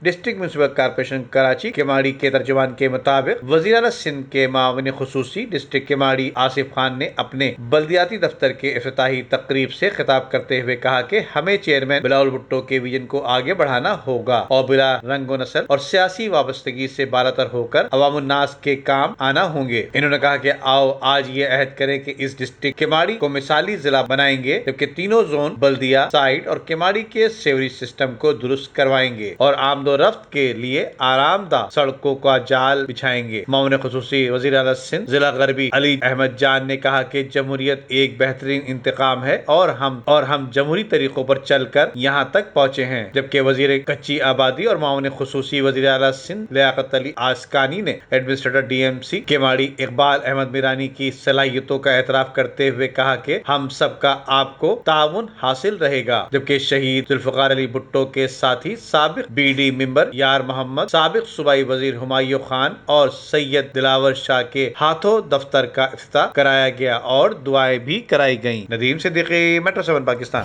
District municipal corporation Karachi Keamari کے ترجمان کے مطابق وزیر اعلیٰ سندھ کے معاون خصوصی ڈسٹرکٹ کیماڑی آصف خان نے اپنے بلدیاتی دفتر کے افتتاحی تقریب سے خطاب کرتے ہوئے کہا کہ ہمیں چیئرمین بلاول بھٹو کے ویژن کو آگے بڑھانا ہوگا اور بلا رنگ و نسل اور سیاسی وابستگی سے بالاتر ہو کر عوام الناس کے کام آنا ہوں گے۔ انہوں نے کہا کہ آؤ آج یہ عہد کریں کہ اس ڈسٹرکٹ کیماڑی کو مثالی ضلع بنائیں گے، جبکہ تینوں زون بلدیہ سائٹ اور کیماڑی کے سیوریج سسٹم کو درست کروائیں گے اور آمد و رفت کے لیے آرام دہ سڑکوں کا جال بچھائیں گے۔ معاون خصوصی وزیر اعلیٰ سندھ ضلع غربی علی احمد جان نے کہا کہ جمہوریت ایک بہترین انتقام ہے اور ہم جمہوری طریقوں پر چل کر یہاں تک پہنچے ہیں، جبکہ وزیر کچی آبادی اور معاون خصوصی وزیر اعلیٰ سندھ لیاقت علی آسکانی نے administrator D M C Keamari Iqbal Ahmed Mirani کی صلاحیتوں کا اعتراف کرتے ہوئے کہا کہ ہم سب کا آپ کو تعاون حاصل رہے گا، جبکہ شہید ذوالفقار علی بھٹو کے ساتھی سابق بی ڈی ممبر یار محمد، سابق صوبائی وزیر ہمایوں خان اور سید دلاور شاہ کے ہاتھوں دفتر کا افتتاح کرایا گیا اور دعائیں بھی کرائی گئیں۔ ندیم صدیقی، میٹرو 7 پاکستان۔